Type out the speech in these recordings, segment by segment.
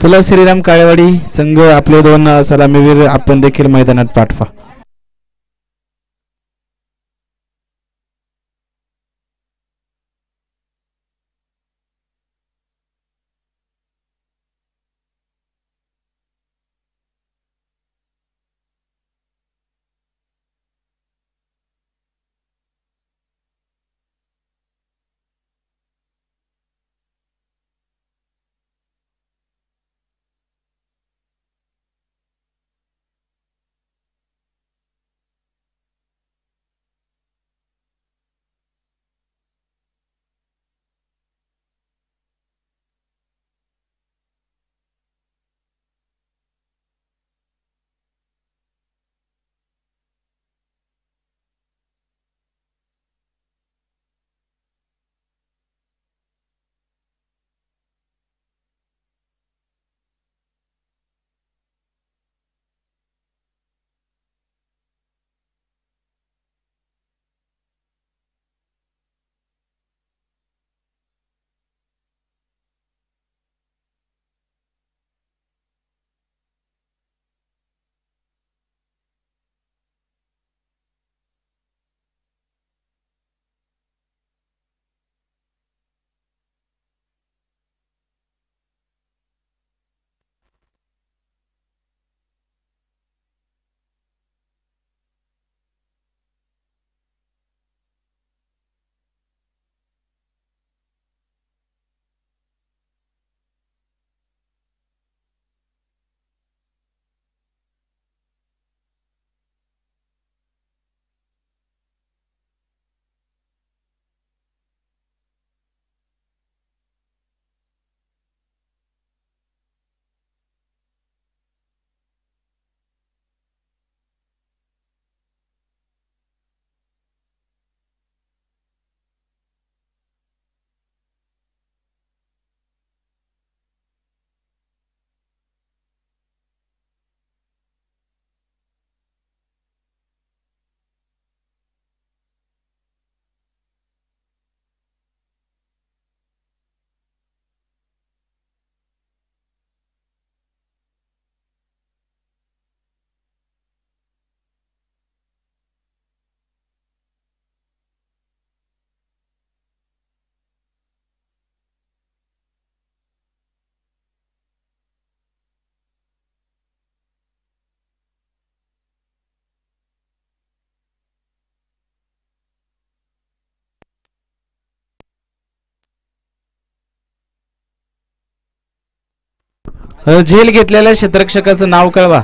चला श्रीराम काळेवाडी संघ आपले दोन सलामीवीर आपण देखील मैदानात पाठवा. झेल घेतलेल्या क्षेत्ररक्षकाचं नाव कळवा.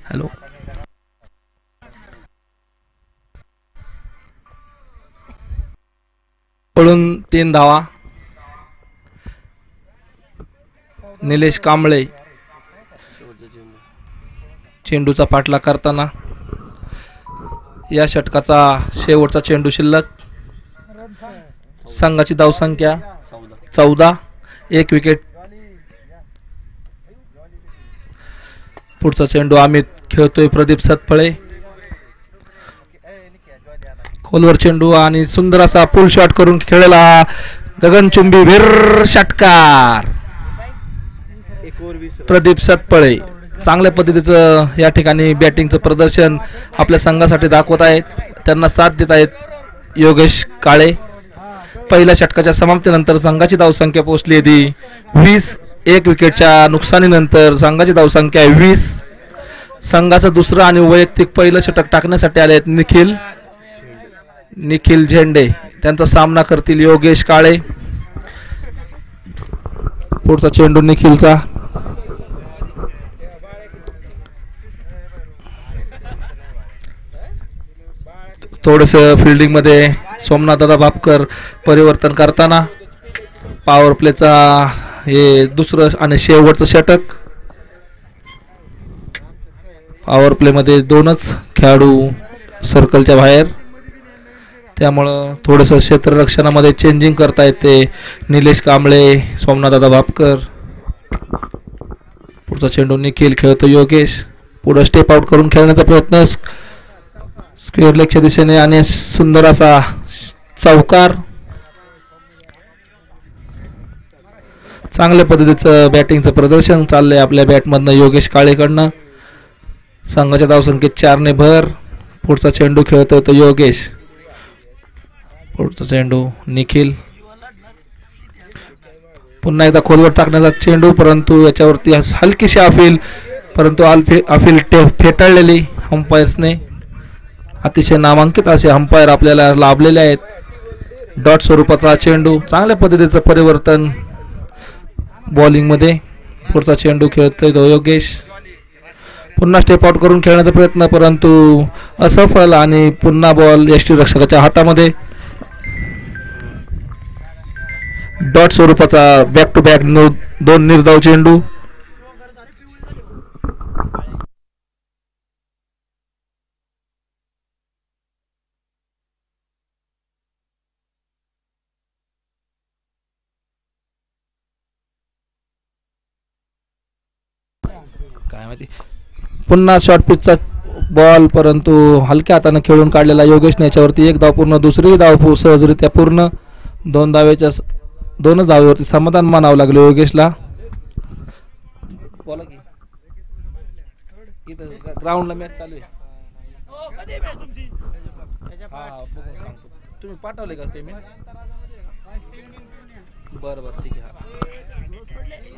हॅलो. पळून 3 धावा. निलेश कांबळे चेंडूचा पाठलाग करताना. या षटकाचा शेवटचा चेंडू शिल्लक. संघाची धावसंख्या 14. 1 विकेट. पुढचा चेंडू अमित खेळतोय प्रदीप सतफळे. खोलवर चेंडू आणि सुंदर असा पुल शॉट करून खेळला गगनचुंबी वीर षटकार प्रदीप सतफळे. चांगल्या पद्धतीचं या ठिकाणी बॅटिंगचं प्रदर्शन आपल्या संघासाठी दाखवत आहेत. त्यांना साथ देत आहेत योगेश काळे. पहिल्या षटकाच्या समाप्तीनंतर संघाची धावसंख्या पोहोचली होती 20. 1 विकेटच्या नुकसानीनंतर संघाची धावसंख्या 20. संघाचं दुसरं आणि वैयक्तिक पहिलं षटक टाकण्यासाठी आले आहेत निखिल झेंडे. त्यांचा सामना करतील योगेश काळे. पुढचा चेंडू निखिलचा. थोडंसं फिल्डिंगमध्ये सोमनाथ दादा भापकर परिवर्तन करताना. पॉवर प्लेचा हे दुसरं आणि शेवटचं षटक. पॉवर प्लेमध्ये 2च खेळाडू सर्कलच्या बाहेर, त्यामुळं थोडंसं क्षेत्ररक्षणामध्ये चेंजिंग करता येते. निलेश कांबळे, सोमनाथ दादा भापकर. पुढचा चेंडू निखिल खेळतो योगेश. पुढं स्टेप आउट करून खेळण्याचा प्रयत्न स्क्वेअर लेगच्या दिशेने आणि सुंदर असा चौकार. चांगल्या पद्धतीचं बॅटिंगचं प्रदर्शन चाललंय आपल्या बॅटमधनं योगेश काळेकडनं. संघाच्या धावसंख्येत 4 ने भर. पुढचा चेंडू खेळतोय तो योगेश. पुढचा चेंडू निखिल. पुन्हा एकदा खोलवर टाकण्याचा चेंडू, परंतु याच्यावरती हलकीशी अपील, परंतु अपील फेटाळलेली अंपायर्सने. अतिशय नामांकित असे अंपायर आपल्याला लाभलेले आहेत. डॉट स्वरूपाचा चेंडू. चांगल्या पद्धतीचं परिवर्तन बॉलिंगमध्ये. पुढचा चेंडू खेळतोय तो योगेश. पुन्हा स्टेप आउट करून खेळण्याचा प्रयत्न, परंतु असफल आणि पुन्हा बॉल यष्टीरक्षकाच्या हातामध्ये. डॉट स्वरूपाचा बॅक टू बॅक 2 निर्धाव चेंडू. काय माहिती. पुन्हा शॉर्ट पिचचा बॉल, परंतु हलक्या हाताने खेळून काढलेला योगेशने. याच्यावरती 1 धाव पूर्ण. दुसरी धाव सहजरित्या पूर्ण. 2 धावेवरती समाधान मानावं लागलं योगेशला. बोला की इथं ग्राउंडला मॅच चालू आहे. तुम्ही पाठवले का पेमेंट? बरं ठीक आहे.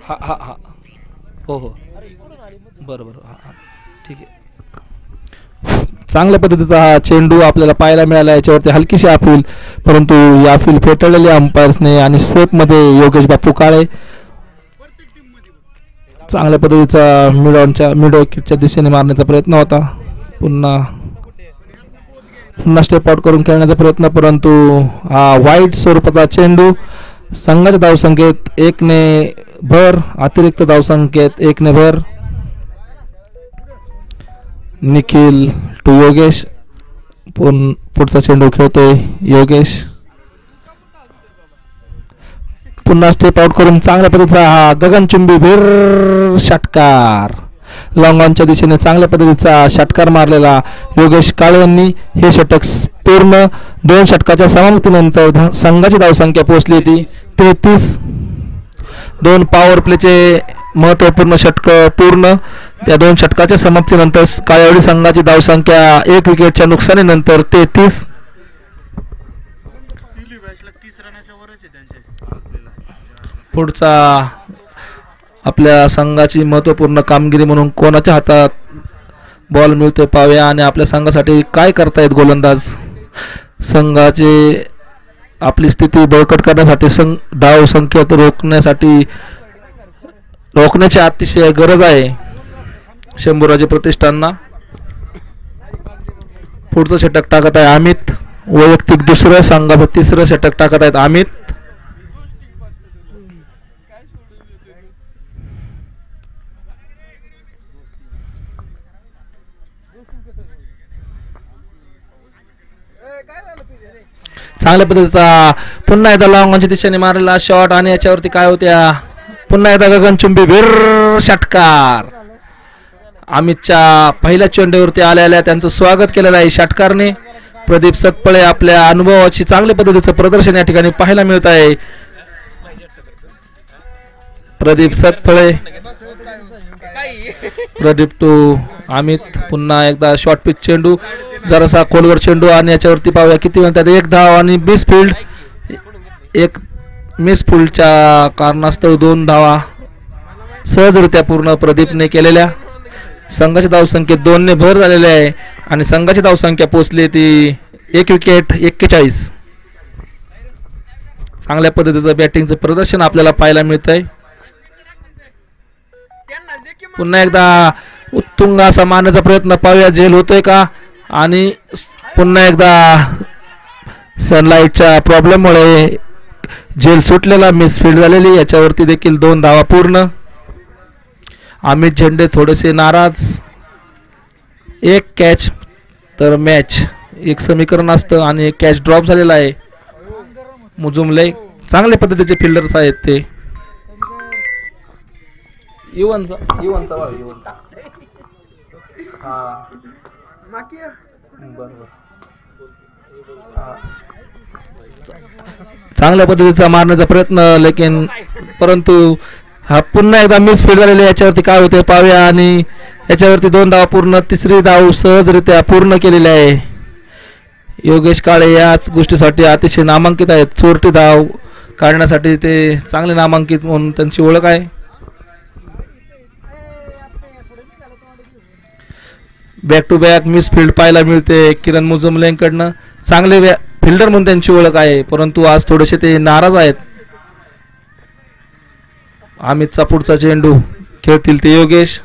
हा हो बरं हा ठीक आहे. चांगल्या पद्धतीचा हा चेंडू आपल्याला पाहायला मिळाला. याच्यावरती हलकीशी अपील, परंतु या अपील फेटाळलेली अंपायर्सने आणि सेफमध्ये योगेश बापू काळे. चांगल्या पद्धतीचा मिड विकेटच्या दिशेने मारण्याचा प्रयत्न होता. पुन्हा स्टेप आउट करून खेळण्याचा प्रयत्न, परंतु हा वाईट स्वरूपाचा चेंडू. संघाच्या धावसंख्येत 1 ने भर. अतिरिक्त धावसंख्येत 1 ने भर. निखिल टू योगेश. पुढचा चेंडू खेळतोय योगेश. पुन्हा स्टेप आउट करून चांगल्या पद्धतीचा हा गगनचुंबी वीर षटकार. लॉंग ऑनच्या दिशेने चांगल्या पद्धतीचा षटकार मारलेला योगेश काळे यांनी. हे षटक पूर्ण. 2 षटकाच्या समाप्तीनंतर संघाची धावसंख्या पोहोचली होती 33. 2 पॉवर प्लेचे महत्त्वपूर्ण षटक पूर्ण. त्या 2 षटकाच्या समाप्तीनंतर काळेवाडी संघाची धावसंख्या 1 विकेटच्या नुकसानीनंतर 33. पुढचा आपल्या संघाची महत्त्वपूर्ण कामगिरी म्हणून कोणाच्या हातात बॉल मिळतोय पाहूया. आणि आपल्या संघासाठी काय करतायत गोलंदाज. संघाचे आपली स्थिती बळकट करण्यासाठी धाव संख्येत रोखण्याची अतिशय गरज आहे. शंभूराजे प्रतिष्ठानना. पुढचं षटक टाकत आहे अमित. वैयक्तिक दुसरं, संघाचं तिसरं षटक टाकत आहेत अमित. चांगल्या पद्धतीचा पुन्हा एकदा लॉंगच्या दिशेने मारलेला शॉट आणि याच्यावरती काय होत्या पुन्हा एकदा गगनचुंबी वीर षटकार. अमितच्या पहिल्या चेंडूवरती आलेल्या त्यांचं स्वागत केलेलं आहे षटकारने. प्रदीप सतपळे आपल्या अनुभवाची चांगल्या पद्धतीचं प्रदर्शन या ठिकाणी पाहायला मिळत आहे. प्रदीप सतपळे, प्रदीप टू अमित. पुन्हा एकदा शॉर्ट पिच चेंडू, जरासा खोलवर चेंडू आणि याच्यावरती पाहूया किती म्हणतात. एक धाव आणि मिस फील्ड. एक मिस फील्डच्या कारणास्तव 2 धावा सहजरित्या पूर्ण प्रदीपने केलेल्या. संघाची धावसंख्येत 2 ने भर झालेली आहे आणि संघाची धावसंख्या पोहोचली ती 1 विकेट 41. चांगल्या पद्धतीचं बॅटिंगचं प्रदर्शन आपल्याला पाहायला मिळत आहे. पुन्हा एकदा उत्तुंग असा मारण्याचा प्रयत्न पाहूया झेल होतोय का. आणि पुन्हा एकदा सनलाईटच्या प्रॉब्लेममुळे झेल सुटलेला, मिसफील्ड झालेली. याच्यावरती देखील 2 धावा पूर्ण. अमित झेंडे थोडेसे नाराज. 1 कॅच तर मॅच एक समीकरण असतं आणि 1 कॅच ड्रॉप झालेला आहे. मुजुमले चांगल्या पद्धतीचे फिल्डर्स आहेत ते. युवनचा चांगल्या पद्धतीचा मारण्याचा प्रयत्न लेकिन परंतु हा पुन्हा एकदा मिस फील्ड झालेले. याच्यावरती काय होते पाहूया आणि याच्यावरती 2 धावा पूर्ण. तिसरी धाव सहजरित्या पूर्ण केलेली आहे. योगेश काळे याच गोष्टीसाठी अतिशय नामांकित आहेत. चोरटी धाव काढण्यासाठी ते चांगले नामांकित म्हणून त्यांची ओळख आहे. Back to back misfield पाहायला मिळते किरण मुजुमलेंकडनं. चांगले फिल्डर म्हणून त्यांची ओळख आहे, परंतु आज थोडेसे ते नाराज आहेत. अमितचा पुढचा चेंडू खेळतील ते योगेश.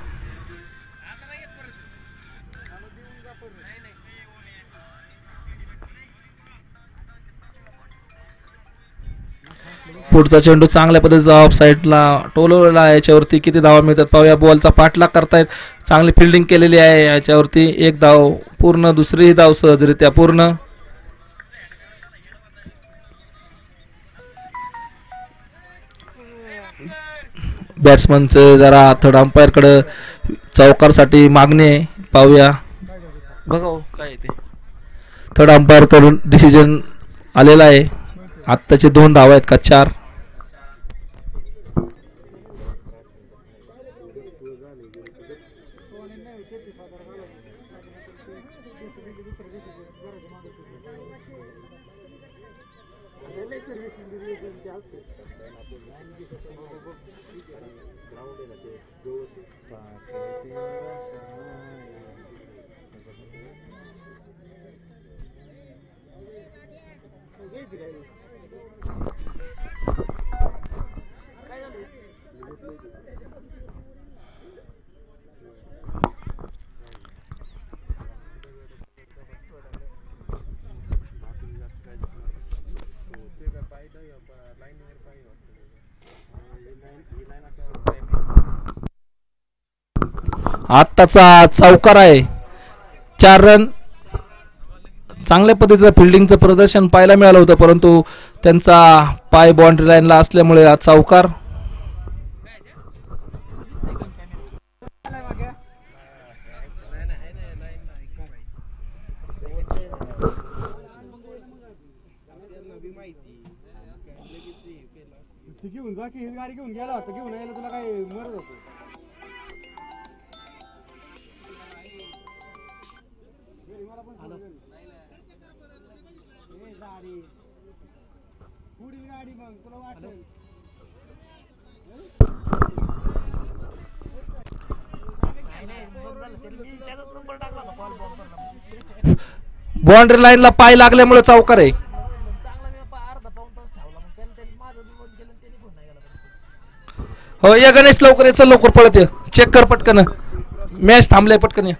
पुढचा चेंडू चांगल्या पद्धतीचा ऑफ साईडला टोलवलेला आहे. याच्यावरती किती धावा मिळतात पाहूया. बॉलचा पाठलाग करतायत. चांगली फिल्डिंग केलेली आहे. याच्यावरती 1 धाव पूर्ण. दुसरी धाव सहजरित्या पूर्ण. बॅट्समनचे जरा थर्ड अंपायर कडे चौकारसाठी मागणी आहे. पाहूया बघा काय ते. थर्ड अंपायर कडून डिसिजन आलेला आहे. आत्ताचे 2 धावा आहेत का 4. आत्ताचा चौकार आहे. 4 रन. चांगल्या पद्धतीचं फिल्डिंगचं प्रदर्शन पाहायला मिळालं होतं, परंतु त्यांचा पाय बाउंड्री लाईनला असल्यामुळे हा चौकार. गाडी घेऊन गेला होता, घेऊन यायला तुला काय मरत होतो. पुढील गाडी मग तुला वाटलं बाउंड्री लाईनला पाय लागल्यामुळे चौकार आहे. हो या गणेश लवकर याचं लवकर पळत ये. चेक कर पटकन. मॅच थांबलाय, पटकन या.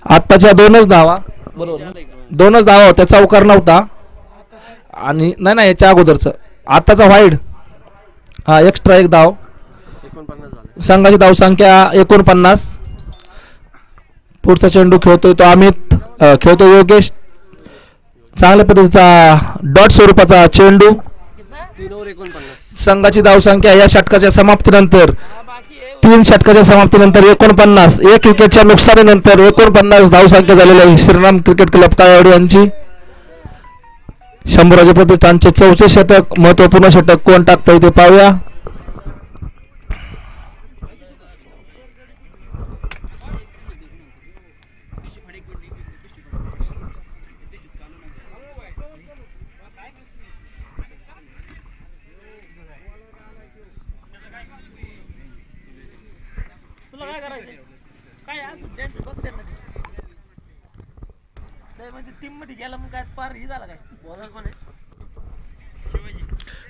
आत्ताच्या 2च धावा, बरोबर ना? 2च धावा होत्या, चौकार नव्हता. आणि नाही याच्या अगोदरचं आत्ताचा वाईड, हा एक्स्ट्रा एक धाव. संघाची धावसंख्या 49. पुढचा चेंडू खेळतोय तो अमित, खेळतोय योगेश. चांगल्या पद्धतीचा डॉट स्वरूपाचा चेंडू. संघाची धावसंख्या या षटकाच्या समाप्तीनंतर, 3 षटकाच्या समाप्तीनंतर 49, 1 विकेटच्या नुकसानीनंतर 49 धावसंख्या झालेली आहे श्रीराम क्रिकेट क्लब काळेवाडी यांची. शंभूराजे प्रतिष्ठानचे 4थे षटक, महत्वपूर्ण षटक कोण टाकतंय ते पाहूया.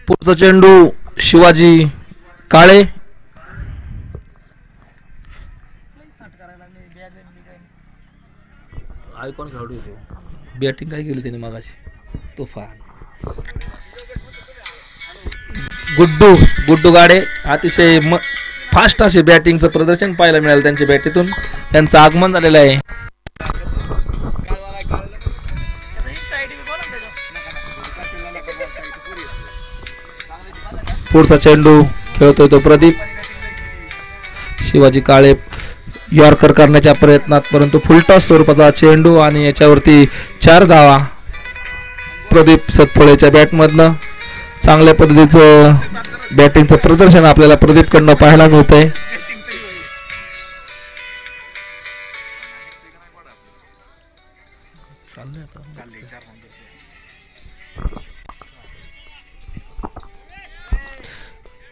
पुढचा चेंडू शिवाजी काळे. आयकॉन खेळाडू बॅटिंग काय केली त्याने मागाशी, तुफान. गुड्डू गाडे अतिशय फास्ट असे बॅटिंगचं प्रदर्शन पाहायला मिळालं त्यांच्या बॅटीतून. त्यांचं आगमन झालेलं आहे. पुढचा चेंडू खेळतोय तो प्रदीप. शिवाजी काळे यॉर्कर करण्याच्या प्रयत्नात, परंतु फुलटॉस स्वरूपाचा चेंडू आणि याच्यावरती 4 धावा प्रदीप सतफळेच्या बॅटमधनं. चांगल्या पद्धतीचं बॅटिंगचं प्रदर्शन आपल्याला प्रदीपकडनं पाहायला मिळतंय.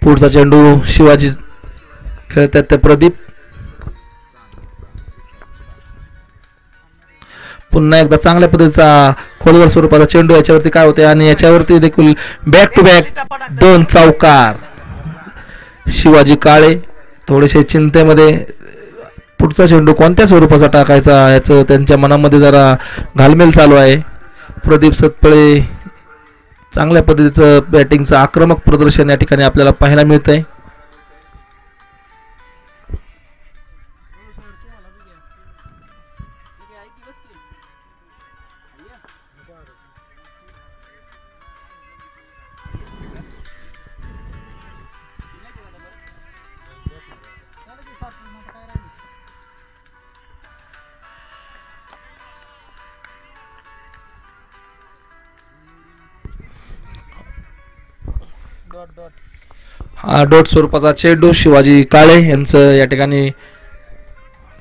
पुढचा चेंडू शिवाजी खेळतात ते प्रदीप. पुन्हा एकदा चांगल्या पद्धतीचा खोलवर स्वरूपाचा चेंडू याच्यावरती काय होते आणि याच्यावरती देखील बॅक टू बॅक 2 चौकार. शिवाजी काळे थोडेसे चिंतेमध्ये, पुढचा चेंडू कोणत्या स्वरूपाचा टाकायचा याचं त्यांच्या मनामध्ये जरा घालमेल चालू आहे. प्रदीप सतपळे चांगल्या पद्धतीचं बॅटिंगचं आक्रमक प्रदर्शन या ठिकाणी आपल्याला पाहायला मिळतंय. हा डॉट स्वरूपाचा चेंडू शिवाजी काळे यांचं या ठिकाणी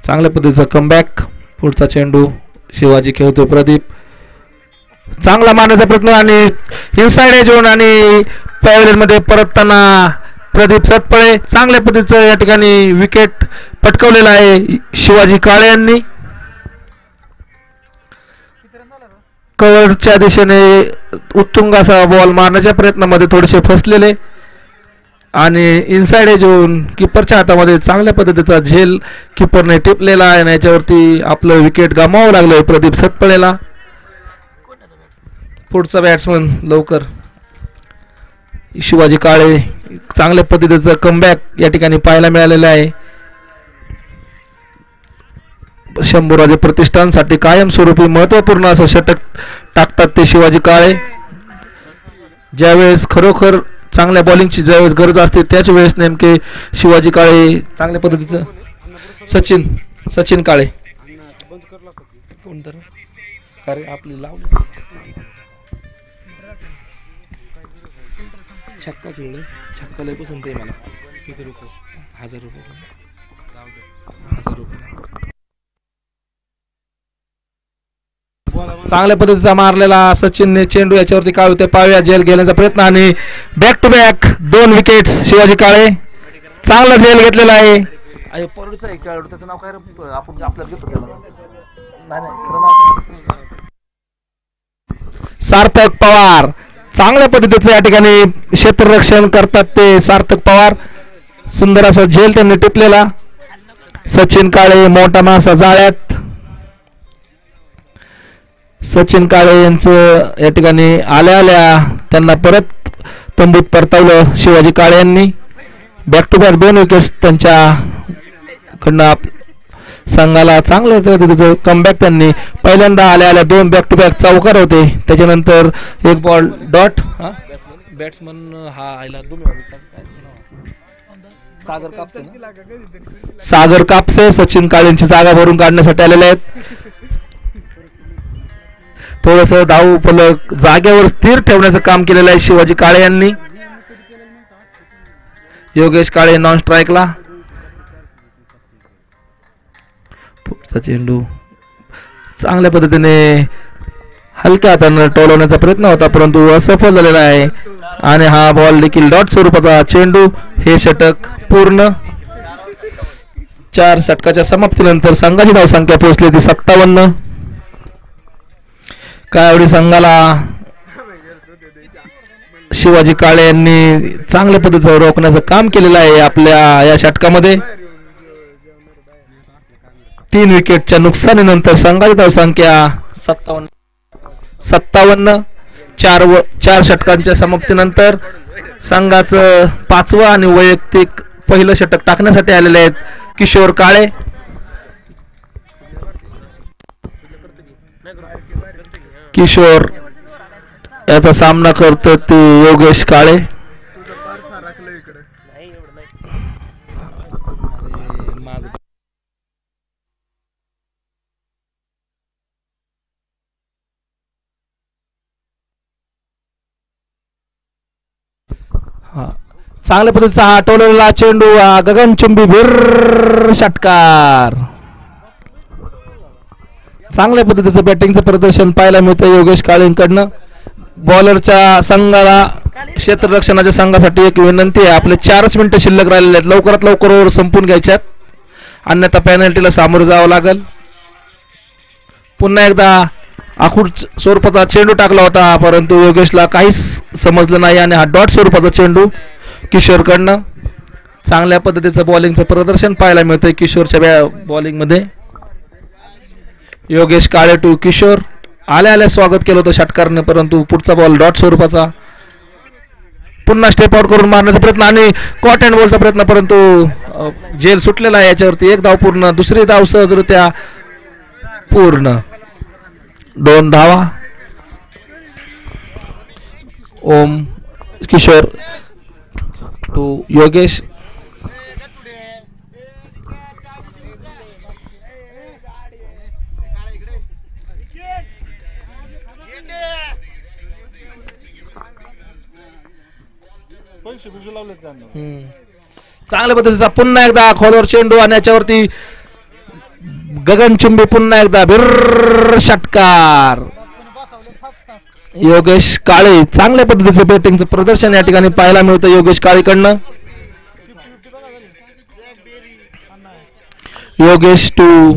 चांगल्या पद्धतीचा कमबॅक. पुढचा चेंडू शिवाजी खेळतो प्रदीप, चांगला मारण्याचा प्रयत्न आणि इनसाइड एज झोन आणि पॅव्हलियन मध्ये परतताना प्रदीप सतपळे. चांगल्या पद्धतीचं या ठिकाणी विकेट पटकवलेला आहे शिवाजी काळे यांनी. कव्हरच्या दिशेने उत्तुंग असा बॉल मारण्याच्या प्रयत्नामध्ये थोडेसे फसलेले आणि इनसाइड एज झोन किपरच्या हातामध्ये चांगल्या पद्धतीचा झेल किपरने टिपलेला आहे आणि याच्यावरती आपलं विकेट गमावं लागलंय प्रदीप सतपळेला. पुढचा बॅट्समन लवकर शिवाजी काळे. चांगल्या पद्धतीचं कमबॅक या ठिकाणी पाहायला मिळालेलं आहे. शंभूराजे प्रतिष्ठानसाठी कायमस्वरूपी महत्त्वपूर्ण असं षटक टाकतात ते शिवाजी काळे. ज्यावेळेस खरोखर चांगल्या बॉलिंगची ज्यावेळेस गरज असते त्याच वेळेस नेमके शिवाजी काळे चांगल्या पद्धतीचं. सचिन काळे आपली लावली छक्का खेळले. छक्का लय पसंत आहे मला. किती रुपये? 1000 रुपये. 1000 रुपये. चांगल्या पद्धतीचा मारलेला सचिनने चेंडू याच्यावरती काय होते पाव्या झेल घेण्याचा प्रयत्न आणि back to back 2 wickets Shivaji Kale. चांगला झेल घेतलेला आहे. परोडीचा एक खेळाडू त्याचं नाव काय आपण आपल्याला घेतो त्याला नाही खरं नाव सार्थक पवार. चांगल्या पद्धतीचं या ठिकाणी क्षेत्ररक्षण करतात ते सार्थक पवार. सुंदर असा झेल त्यांनी टिपलेला. सचिन काळे मोठा मासा जाळ्यात. सचिन काळे यांचं या ठिकाणी आल्या त्यांना परत तंबूत परतवलं शिवाजी काळे यांनी. बॅक टू बॅक 2 विकेट्स त्यांच्याकडनं संघाला चांगल्या पद्धतीचं कमबॅक त्यांनी. पहिल्यांदा आल्या 2 बॅक टू बॅक चौकार होते. त्याच्यानंतर एक बॉल डॉट. बॅट्समन हा आयला सागर कापसे सचिन काळेंची जागा भरून काढण्यासाठी आलेले आहेत. थोडस धाव फलक जागेवर स्थिर ठेवण्याचं काम केलेलं आहे शिवाजी काळे यांनी. योगेश काळे नॉन स्ट्राईकला. पुढचा चेंडू चांगल्या पद्धतीने हलक्या हाताने टोलवण्याचा प्रयत्न होता परंतु असफल झालेला आहे आणि हा बॉल देखील डॉट स्वरूपाचा चेंडू. हे षटक पूर्ण. 4 षटकाच्या समाप्तीनंतर संघाची धावसंख्या पोहोचली ती 57. कावडी संघाला शिवाजी काळे यांनी चांगल्या पद्धतीचं रोखण्याचं काम केलेलं आहे आपल्या या षटकामध्ये. 3 विकेटच्या नुकसानीनंतर संघाची धावसंख्या 57. 4 षटकांच्या समाप्तीनंतर संघाचं 5वं आणि वैयक्तिक पहिलं षटक टाकण्यासाठी आलेले आहेत किशोर काळे. किशोर याचा सामना करतो ते योगेश काळे. चांगल्या पद्धतीचा हा टोललेला चेंडू गगनचुंबी भीर षटकार. चांगल्या पद्धतीचं बॅटिंगचं प्रदर्शन पाहायला मिळतं योगेश काळेंकडनं. बॉलरच्या संघाला क्षेत्ररक्षणाच्या संघासाठी एक विनंती आहे. आपले 4च मिनिटं शिल्लक राहिलेले आहेत. लवकरात लवकर ओव्हर संपून घ्यायच्यात अन्यथा पेनल्टीला सामोरं जावं लागेल. पुन्हा एकदा आखूड स्वरूपाचा चेंडू टाकला होता परंतु योगेशला काहीच समजलं नाही आणि हा डॉट स्वरूपाचा चेंडू किशोरकडनं. चांगल्या पद्धतीचं बॉलिंगचं प्रदर्शन पाहायला मिळतंय किशोरच्या बॉलिंगमध्ये. योगेश काळे टू किशोर. आल्या स्वागत केलं होतं षटकारने परंतु पुढचा बॉल डॉट स्वरूपाचा. पुन्हा स्टेप आउट करून मारण्याचा प्रयत्न आणि कॉट अँड बॉलचा प्रयत्न परंतु झेल सुटलेला आहे. याच्यावरती 1 धाव पूर्ण. दुसरी धाव सहजरित्या पूर्ण. 2 धावा. ओम किशोर टू योगेश. चांगल्या पद्धतीचा पुन्हा एकदा खोलवर चेंडू आणि याच्यावरती गगनचुंबी पुन्हा एकदा भिर्र षटकार. योगेश काळे चांगल्या पद्धतीचं बॅटिंगचं प्रदर्शन या ठिकाणी पाहायला मिळतं योगेश काळेकडनं. योगेश टू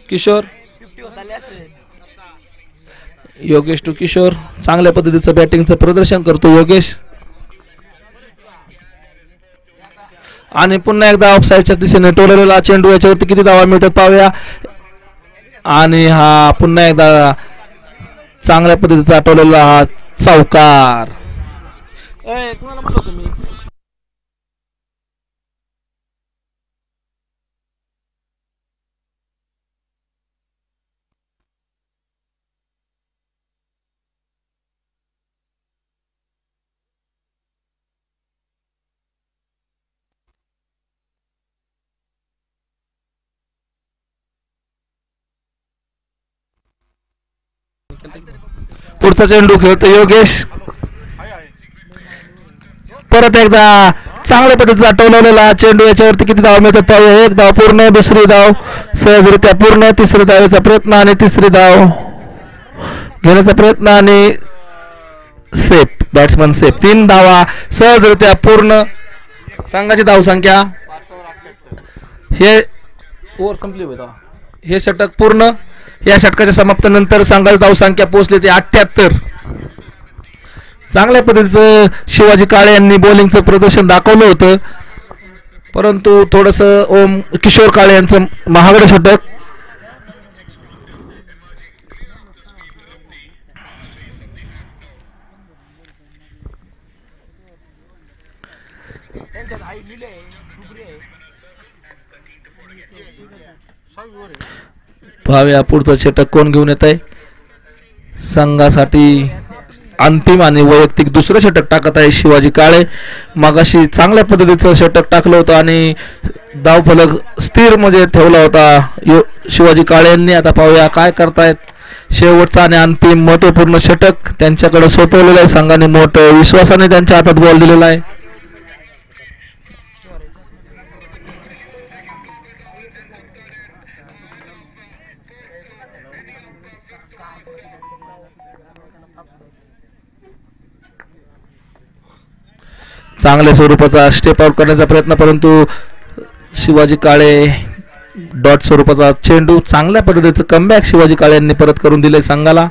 किशोर, योगेश टू किशोर चांगल्या पद्धतीचं बॅटिंगचं प्रदर्शन करतो योगेश. आणि पुन्हा एकदा ऑफसाईडच्या दिशेने टोललेला चेंडू, याच्यावरती किती धावा मिळतात पाहूया. आणि हा पुन्हा एकदा चांगल्या पद्धतीचा टोललेला हा चौकार. पुढचा चेंडू खेळतो योगेश. परत एकदा चांगल्या पद्धतीचा टोलवलेला चेंडू, याच्यावरती किती धाव मिळतात पाहूया. एक धाव पूर्ण, दुसरी धाव सहजरित्या पूर्ण, तिसरी धावेचा प्रयत्न आणि तिसरी धाव घेण्याचा प्रयत्न आणि सेफ, बॅट्समन सेफ. 3 धावा सहजरित्या पूर्ण. संघाची धाव संख्या हे ओव्हर संपली होता. हे षटक पूर्ण. या षटकाच्या समाप्तीनंतर संघाची धाव संख्या पोहोचली ते 78. चांगल्या पद्धतीचं शिवाजी काळे यांनी बॉलिंगचं प्रदर्शन दाखवलं होतं, परंतु थोडंसं ओम किशोर काळे यांचं महागडं षटक. पाहूया पुढचं षटक कोण घेऊन येत आहे. संघासाठी अंतिम आणि वैयक्तिक दुसरं षटक टाकत आहे शिवाजी काळे. मगाशी चांगल्या पद्धतीचं षटक टाकलं होतं आणि धावफलक स्थिर मध्ये ठेवला होता शिवाजी काळे यांनी. आता पाहूया काय करतायत. शेवटचं आणि अंतिम महत्वपूर्ण षटक त्यांच्याकडे सोपवलेलं आहे संघाने. मोठं विश्वासाने त्यांच्या हातात बॉल दिलेला आहे. चांगल्या स्वरूपाचा स्टेप आउट करण्याचा प्रयत्न, परंतु शिवाजी काळे डॉट स्वरूपाचा चेंडू. चांगल्या पद्धतीचं कमबॅक शिवाजी काळे यांनी परत करून दिले संघाला.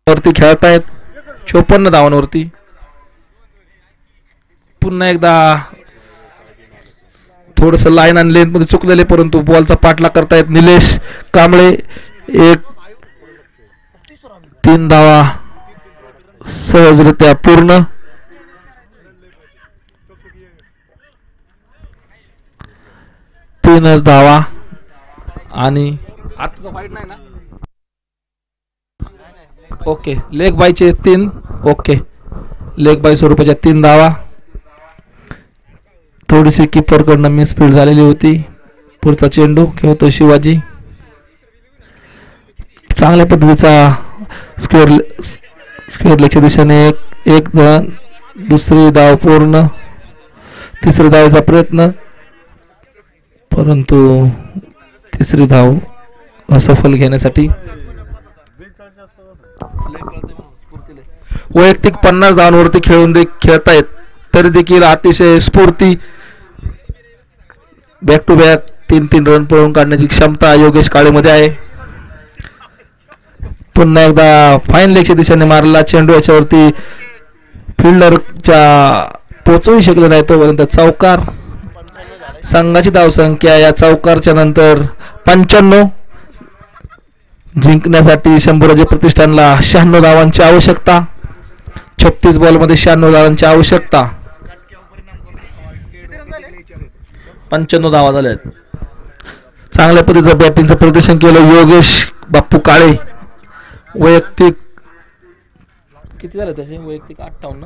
वरती खेळतायत 54 धावांवरती. पुन्हा एकदा थोडस लाईन आणि लेंथ मध्ये चुकलेले, परंतु बॉलचा पाठलाग करतायत निलेश कांबळे. 3 धावा सहजरित्या पूर्ण. तीन धावा आणि आता वाईट नाही ना. ओके. लेग बायचे 3. ओके. लेग बाय स्वरूपाच्या 3 धावा. थोडीशी किपरकडनं मिसफील्ड झालेली होती. पुढचा चेंडू खेळतो शिवाजी. चांगल्या पद्धतीचा स्क्वेअर लेगच्या दिशेने एक रन. दुसरी धाव पूर्ण. तिसरी धावेचा प्रयत्न, परंतु तिसरी धाव असफल घेण्यासाठी. वैयक्तिक 50 धावांवरती खेळतायत तरी देखील अतिशय स्फूर्ती, बॅक टू बॅक 3-3 रन पळून काढण्याची क्षमता योगेश काळेमध्ये आहे. पुन्हा एकदा फाईन लेगच्या दिशेने मारलेला चेंडू याच्यावरती फिल्डरच्या पोचवू शकले नाही, तोपर्यंत चौकार. संघाची धावसंख्या या चौकारच्या नंतर 95. जिंकण्यासाठी शंभूराजे प्रतिष्ठानला 96 धावांची आवश्यकता. 36 बॉलमध्ये 96 धावांची आवश्यकता. 95 धावा झाल्या. चांगल्या पद्धतीचं बॅटिंगचं प्रदर्शन केलं योगेश बाप्पू काळे. वैयक्तिक किती झालं त्याचे? वैयक्तिक 58.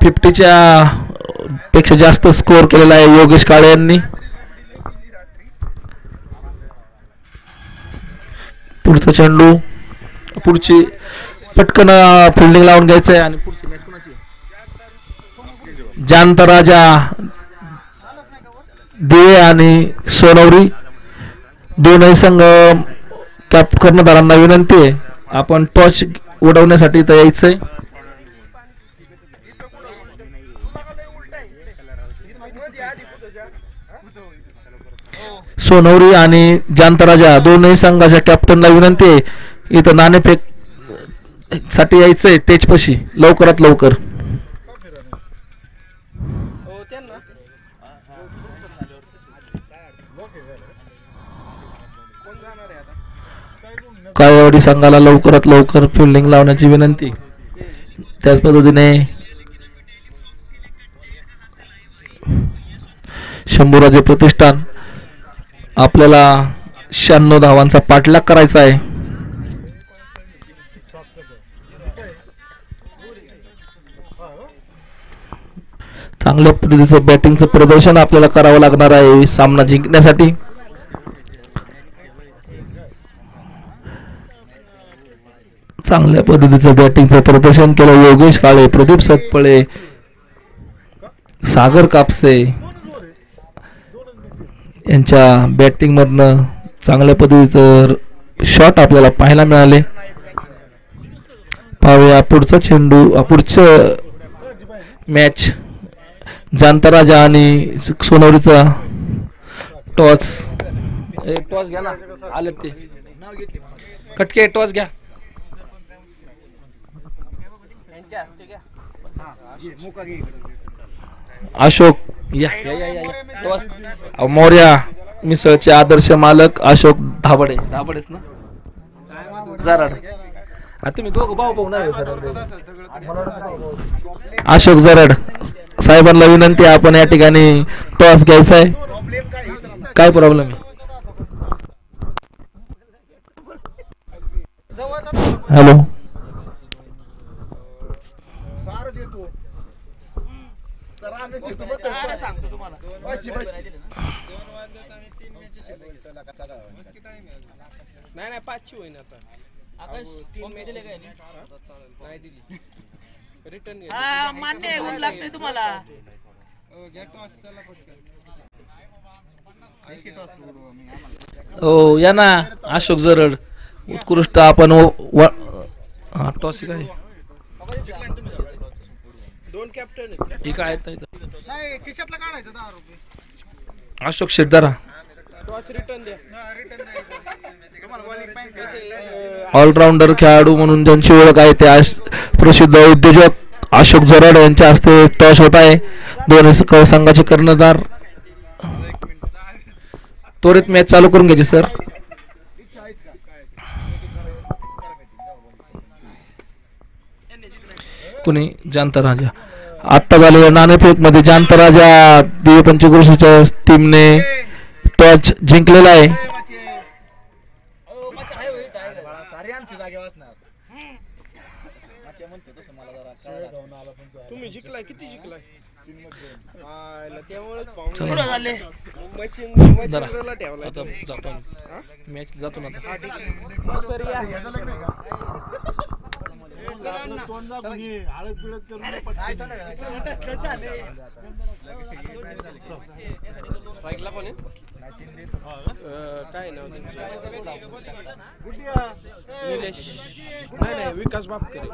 50च्या पेक्षा जास्त स्कोअर केलेला आहे योगेश काळे यांनी. पुढचा चेंडू, पुढची पटकन फिल्डिंग लावून घ्यायचं आहे. आणि पुढची मॅच कोणाची? जांतराजा दिवे आणि सोनवरी दोनही संघ कॅप कर्णधारांना विनंती आहे, आपण टॉस उडवण्यासाठी इथं यायचंय. सोनवरी आणि जांतराजा दोनही संघाच्या कॅप्टनला विनंती आहे, इथं नाणेफेक साठी यायचंय तेजपशी लवकरात लवकर. काळेवाडी संघाला लवकरात लवकर फिल्डिंग लावण्याची विनंती. त्याच पद्धतीने शंभूराजे प्रतिष्ठान, आपल्याला 96 धावांचा पाठलाग करायचा आहे. चांगल्या पद्धतीचं बॅटिंगचं प्रदर्शन आपल्याला करावं लागणार आहे सामना जिंकण्यासाठी. चांगल्या पद्धतीचं बॅटिंगचं प्रदर्शन केलं योगेश काळे, प्रदीप सतपळे, सागर कापसे यांच्या बॅटिंग मधनं चांगल्या पद्धतीचं शॉट आपल्याला पाहायला मिळाले. पाहूया पुढचा चेंडू, पुढचं मॅच जांतराजा आणि सोनवरीचा टॉस. टॉस घ्या ना, आले ते कटके, टॉस घ्या. अशोक या मौर्या मिसळचे आदर्श मालक अशोक धाबडे. धाबडेच ना जराड. तुम्ही दोघं भाऊ भाऊ नाही. अशोक जराड साहेबांना विनंती, आपण या ठिकाणी टॉस घ्यायचा आहे. काय प्रॉब्लेम आहे? हॅलो, नाही 5ची होईन आता. आकाश 3 मॅच दिले काय नाही दिली. रिटर्न घ्या. मान्य आहे, ऊन लागतंय तुम्हाला. हो या ना अशोक जरड, उत्कृष्ट. आपण टॉस काय दोन कॅप्टन हे काय नाही खिशातला काढायचं 10 रुपये. अशोक शेट्टारा टॉस रिटर्न द्या. ऑलराऊंडर खेळाडू म्हणून ज्यांची ओळख आहे ते प्रसिद्ध उद्योजक अशोक जरड यांच्या हस्ते टॉस होत आहे. दोन्ही संघाचे कर्णधार त्वरित मॅच चालू करून घ्यायची सर. कुणी जांतराजा. आत्ता झालेल्या नाणेफेक मध्ये जांतराजा दिव्य पंचक्रोशीच्या टीमने टॉस जिंकलेला आहे. तुम्ही जिंकलाय किती जिंकलाय त्यामुळे ठेवला आता जातो मॅच जातो ना सर या स्ट्राईकला कोण आहे काय नाव निलेश नाही Vikas Bapkare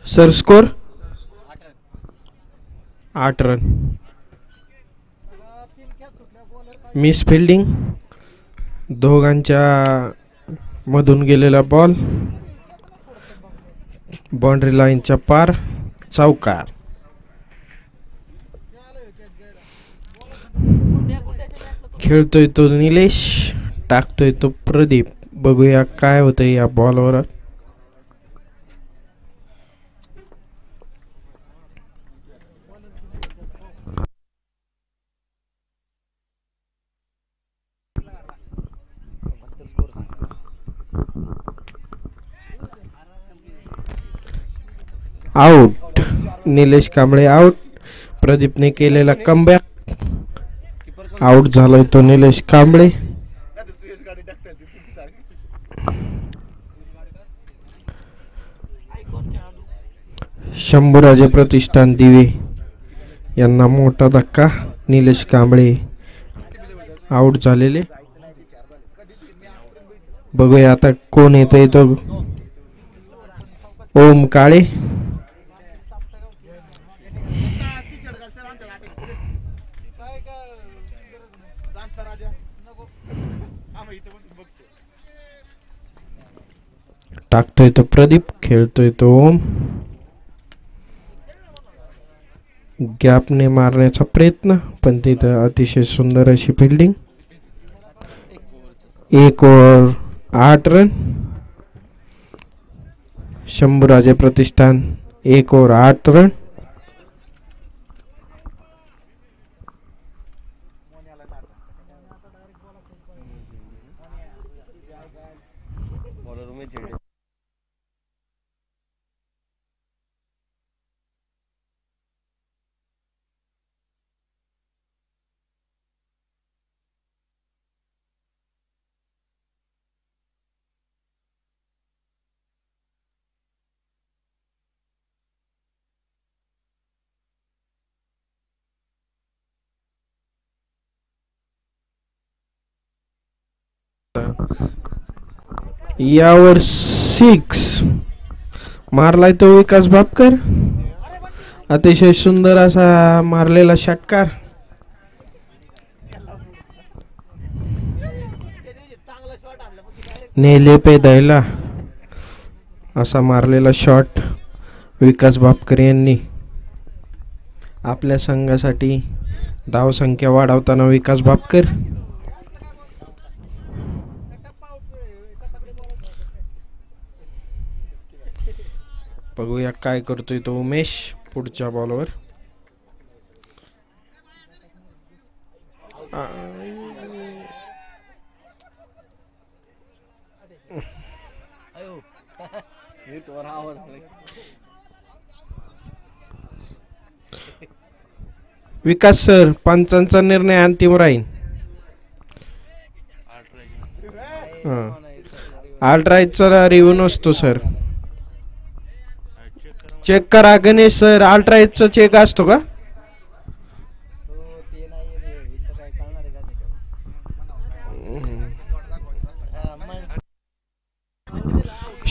sir score 8 run miss fielding दोघांच्या मधून गेलेला बॉल बाउंड्री लाईनच्या पार चौकार खेळतोय तो निलेश टाकतोय तो प्रदीप बघूया काय होतंय या बॉलवर आउट निलेश कांबळे आउट प्रदीपने केलेला कमबॅक आउट झालाय तो निलेश कांबळे शंभूराजे प्रतिष्ठान दिवे यांना मोठा धक्का निलेश कांबळे आउट झालेले बघूया आता कोण येतोय तो ओम काळे टाकतोय तो प्रदीप खेळतोय तो ओम गॅपने मारण्याचा प्रयत्न पण तिथं अतिशय सुंदर अशी फिल्डिंग 1 ओव्हर 8 रन शंभूराजे प्रतिष्ठान 1 ओव्हर 8 रन बॉलर उमेश झेंडे. यावर 6 मारलाय तो विकास भापकर. अतिशय सुंदर असा मारलेला षटकार. नेले पे द्यायला असा मारलेला शॉट विकास भापकर यांनी. आपल्या संघासाठी धावसंख्या वाढवताना विकास भापकर. बघूया काय करतोय तो उमेश पुढच्या बॉलवर. विकास सर, पंचांचा निर्णय अंतिम राहील. अल्ट्राईजचा रिव्ह्यू नसतो सर. चेक करा गणेश सर, अल्ट्राईजचा चेक असतो का?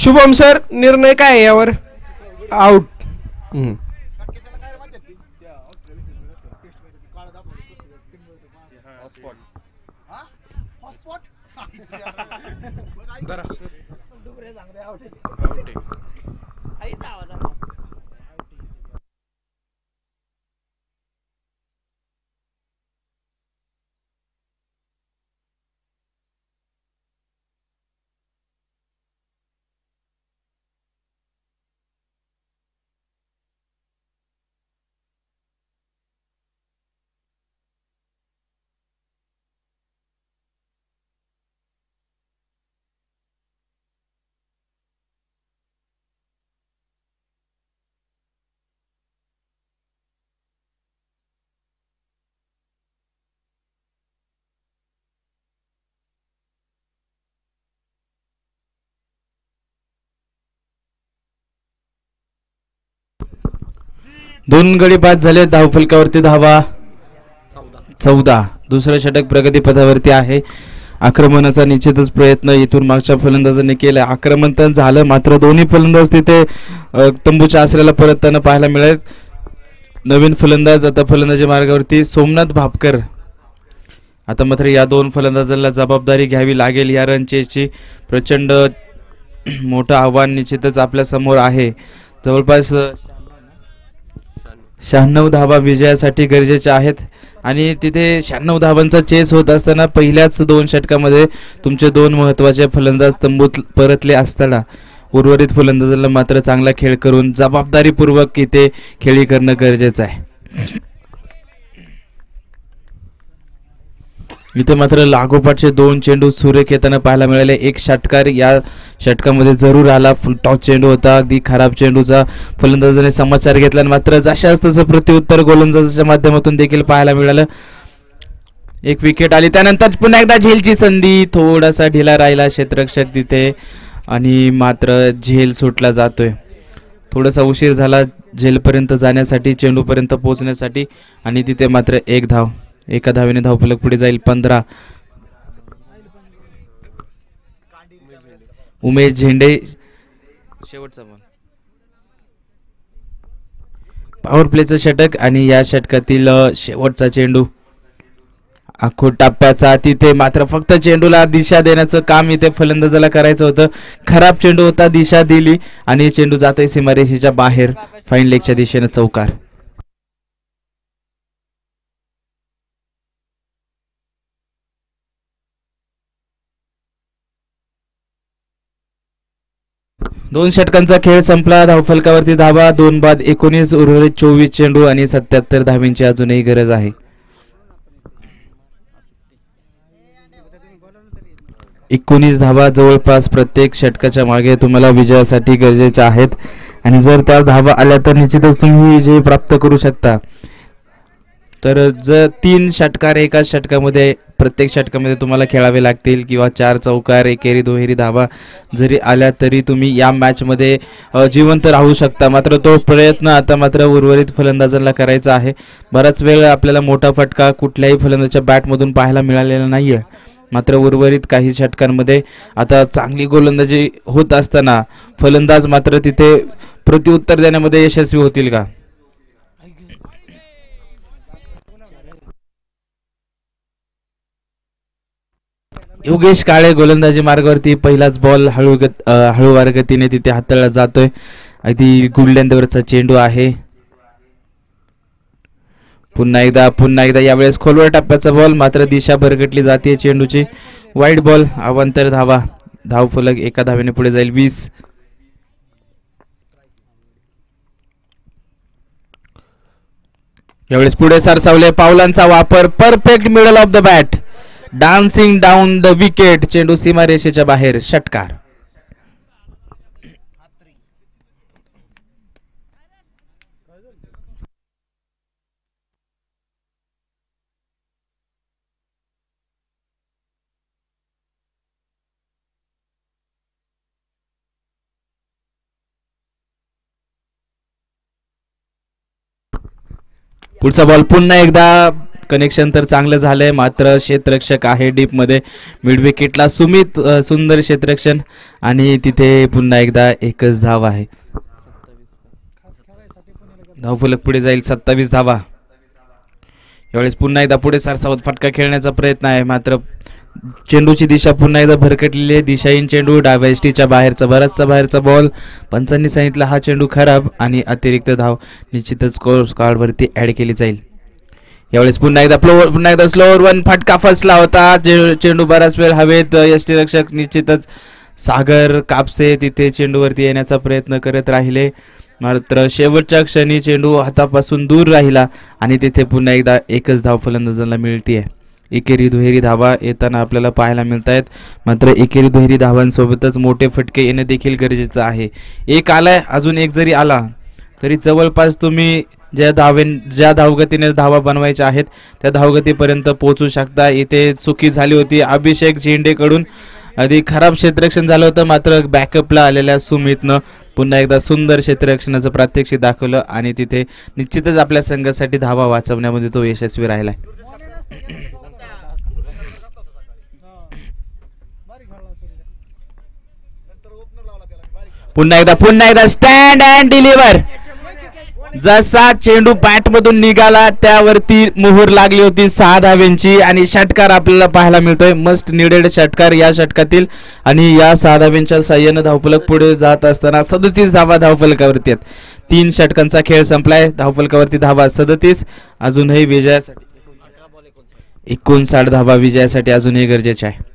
शुभम सर, निर्णय काय आहे यावर? आउट. दोन गडी बाद झाले. धावफलकावरती धावा 14. दुसरं षटक प्रगतीपथावरती आहे. आक्रमणाचा निश्चितच प्रयत्न इथून मागच्या फलंदाजांनी केला. आक्रमण तर झालं, मात्र दोन्ही फलंदाज तिथे तंबूच्या आसऱ्याला परतताना पाहायला मिळेल. नवीन फलंदाज आता फलंदाजी मार्गावरती सोमनाथ भापकर. आता मात्र या दोन फलंदाजांना जबाबदारी घ्यावी लागेल. या रनचेसची प्रचंड मोठं आव्हान निश्चितच आपल्या समोर आहे. जवळपास 96 धावा विजयासाठी गरजेच्या आहेत आणि तिथे 96 धावांचा चेस होत असताना पहिल्याच 2 षटकामध्ये तुमचे 2 महत्त्वाचे फलंदाज तंबूत परतले असताना उर्वरित फलंदाजांना मात्र चांगला खेळ करून जबाबदारीपूर्वक इथे खेळी करणं गरजेचं आहे. इथे मात्र लागोपाठचे 2 चेंडू सुरेख येताना पाहायला मिळाले. एक षटकार या षटकामध्ये जरूर आला. फुल टॉस चेंडू होता. अगदी खराब चेंडूचा फलंदाजाने समाचार घेतला, मात्र जशाच तसं प्रत्युत्तर गोलंदाजाच्या माध्यमातून देखील पाहायला मिळालं. एक विकेट आली. त्यानंतर पुन्हा एकदा झेलची संधी. थोडासा ढिला राहिला क्षेत्ररक्षक तिथे आणि मात्र झेल सुटला जातोय. थोडासा उशीर झाला झेलपर्यंत जाण्यासाठी, चेंडूपर्यंत पोहोचण्यासाठी आणि तिथे मात्र एक धाव. एका धावेने धावफलक पुढे जाईल. 15. उमेश झेंडे शेवटचा बॉल. पॉवर प्लेचं षटक आणि या षटकातील शेवटचा चेंडू आखूड टप्प्याचा. तिथे मात्र फक्त चेंडूला दिशा देण्याचं काम इथे फलंदाजाला करायचं होतं. खराब चेंडू होता. दिशा दिली आणि चेंडू जातोय सीमारेषेच्या बाहेर फाईन लेगच्या दिशेने चौकार. दोन षटकांचा खेळ संपला. धावफलकावरती धावा 2 बाद 19. उर्वरित 24 चेंडू आणि 77 धावींची अजूनही गरज आहे. 19 धावा जवळपास प्रत्येक षटकाच्या मागे तुम्हाला विजयासाठी गरजेच्या आहेत आणि जर त्या धावा आल्या तर निश्चितच तुम्ही विजय प्राप्त करू शकता. तर जर 3 षटकार एकाच षटकामध्ये प्रत्येक षटकामध्ये तुम्हाला खेळावे लागतील किंवा 4 चौकार एकेरी दुहेरी धावा जरी आल्या तरी तुम्ही या मॅचमध्ये जिवंत राहू शकता. मात्र तो प्रयत्न आता मात्र उर्वरित फलंदाजांना करायचा आहे. बराच वेळ आपल्याला मोठा फटका कुठल्याही फलंदाजाच्या बॅटमधून पाहायला मिळालेला नाही आहे. मात्र उर्वरित काही षटकांमध्ये आता चांगली गोलंदाजी होत असताना फलंदाज मात्र तिथे प्रत्युत्तर देण्यामध्ये यशस्वी होतील का? योगेश काळे गोलंदाजी मार्गावरती पहिलाच बॉल हळूवार गतीने तिथे हाताळला जातोय. अगदी गुडलेंदवरचा चेंडू आहे. पुन्हा एकदा यावेळेस खोलवर टप्प्याचा बॉल मात्र दिशा भरकटली जाते चेंडूची. वाईड बॉल अवांतर धावा. धावफलक एका धावेने पुढे जाईल 20. यावेळेस पुढे सरसावले पावलांचा वापर. Perfect middle of the bat. Dancing down the wicket. चेंडू सीमारेषेच्या बाहेर. षटकार. पुढचा बॉल पुन्हा एकदा कनेक्शन तर चांगलं झालंय मात्र क्षेत्ररक्षक आहे डीप मध्ये. मिड विकेटला सुमित सुंदर क्षेत्ररक्षण आणि तिथे पुन्हा एकदा एकच धाव आहे. धावफलक पुढे जाईल 27 धावा. यावेळेस पुन्हा एकदा पुढे सरसावत फटका खेळण्याचा प्रयत्न आहे मात्र चेंडूची दिशा पुन्हा एकदा भरकटलेली आहे. दिशाहीन चेंडू डाव्या एसटीच्या बाहेरचा बराचसा बाहेरचा बॉल. पंचांनी सांगितलं हा चेंडू खराब आणि अतिरिक्त धाव निश्चितच स्कोर कार्डवरती ऍड केली जाईल. यावेळेस पुन्हा एकदा स्लोअर वन फटका फसला होता. चेंडू बराच वेळ हवेत. यष्टीरक्षक निश्चितच सागर कापसे तिथे चेंडूवरती येण्याचा प्रयत्न करत राहिले मात्र शेवटच्या क्षणी चेंडू हातापासून दूर राहिला आणि तिथे पुन्हा एकदा एकच धाव फलंदाजांना मिळतीये. एकेरी दुहेरी धावा येताना आपल्याला पाहायला मिळत आहेत मात्र एकेरी दुहेरी धावांसोबतच मोठे फटके येणे देखील गरजेचं आहे. एक आलाय अजून एक जरी आला तरी जवळपास तुम्ही ज्या धावगतीने धावा बनवायच्या आहेत त्या धावगतीपर्यंत पोहोचू शकता. इथे चुकी झाली होती अभिषेक झेंडेकडून. अधिक खराब क्षेत्ररक्षण झालं होतं मात्र बॅकअपला आलेल्या सुमितनं पुन्हा एकदा सुंदर क्षेत्ररक्षणाचं प्रात्यक्षिक दाखवलं आणि तिथे निश्चितच आपल्या संघासाठी धावा वाचवण्यामध्ये तो यशस्वी राहिलाय. पुन्हा एकदा स्टँड अँड डिलिव्हर. जसा चेंडू बॅट मधून निघाला त्यावरती मोहर लागली होती 6 धाव्यांची आणि षटकार आपल्याला पाहायला मिळतोय. मस्ट निडेड षटकार या षटकातील आणि या 6 धाव्यांच्या साह्यानं धावफलक पुढे जात असताना 37 धावा धावफलकावरती आहेत. 3 षटकांचा खेळ संपलाय. धावफलकावरती धावा 37. अजूनही विजयासाठी 59 धावा विजयासाठी अजूनही गरजेचे आहे.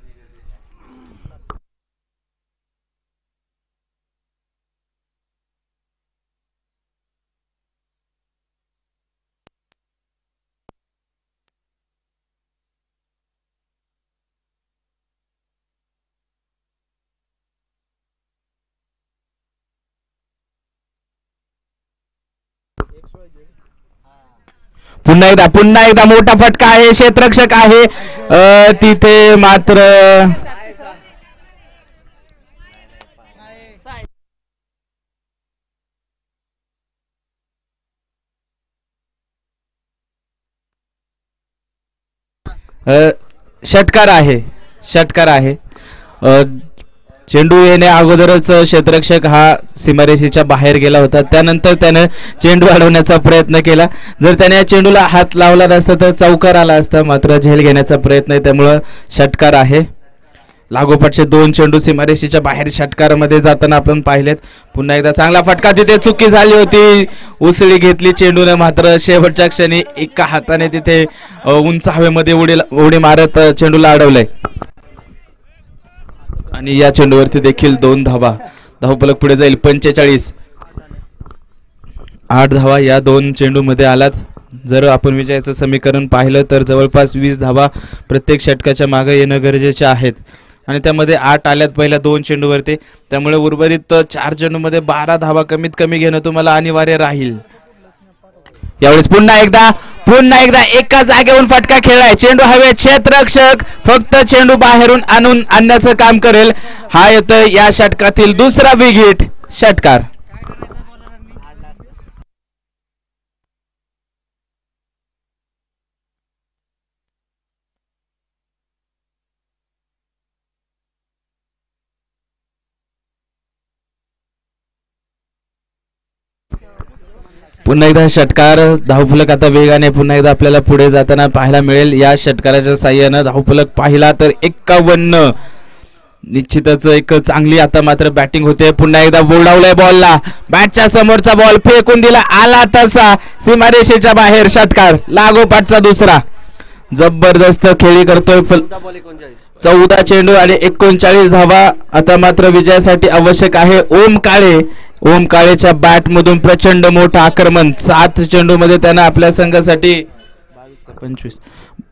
पुन्हा एकदा मोठा फटका आहे. क्षेत्ररक्षक आहे तिथे मात्र षटकार आहे. चेंडू येण्या अगोदरच क्षेत्ररक्षक हा सीमारेषेच्या बाहेर गेला होता. त्यानंतर त्याने चेंडू अडवण्याचा प्रयत्न केला. जर त्याने या चेंडूला हात लावला नसता तर चौकार आला असता मात्र झेल घेण्याचा प्रयत्न आहे त्यामुळं षटकार आहे. लागोपाठचे 2 चेंडू सीमारेषेच्या बाहेर षटकारामध्ये जाताना आपण पाहिलेत. पुन्हा एकदा चांगला फटका. तिथे चुकी झाली होती. उसळी घेतली चेंडूने मात्र शेवटच्या क्षणी एका हाताने तिथे उंच हवेमध्ये उडी मारत चेंडूला अडवलंय आणि या चेंडूवरती देखील 2 धावा. धावफलक पुढे जाईल 45. 8 धावा या 2 चेंडूमध्ये आलात. जर आपण विजयाचं समीकरण पाहिलं तर जवळपास 20 धावा प्रत्येक षटकाच्या मागे येणं गरजेचे आहेत. आणि त्यामध्ये 8 आल्यात पहिल्या 2 चेंडूवरती. त्यामुळे उर्वरित 4 चेंडूमध्ये 12 धावा कमीत कमी घेणं तुम्हाला अनिवार्य राहील. यावेळेस पुन्हा एकदा एका जागेवरून फटका खेळलाय. चेंडू हवे, क्षेत्ररक्षक फक्त चेंडू बाहेरून आणण्याचं काम करेल. हा येतोय या षटकातील दुसरा विकेट, षटकार. पुन्हा एकदा षटकार, धावफलक आता वेगाने पुन्हा एकदा आपल्याला पुढे जाताना पाहायला मिळेल. या षटकाराच्या साह्यानं धावफलक पाहिला तर 51. निश्चितच एक चांगली आता मात्र बॅटिंग होते. पुन्हा एकदा बोलडावलाय बॉलला, बॅटच्या समोरचा बॉल फेकून दिला, आला तसा सीमारेषेच्या बाहेर. षटकार, लागोपाठचा दुसरा. जबरदस्त खेळी करतोय. 14 चेंडू आणि 39 धावा आता मात्र विजयासाठी आवश्यक आहे. ओम काळेच्या बॅट मधून प्रचंड मोठं आक्रमण. 7 चेंडू मध्ये त्यानं आपल्या संघासाठी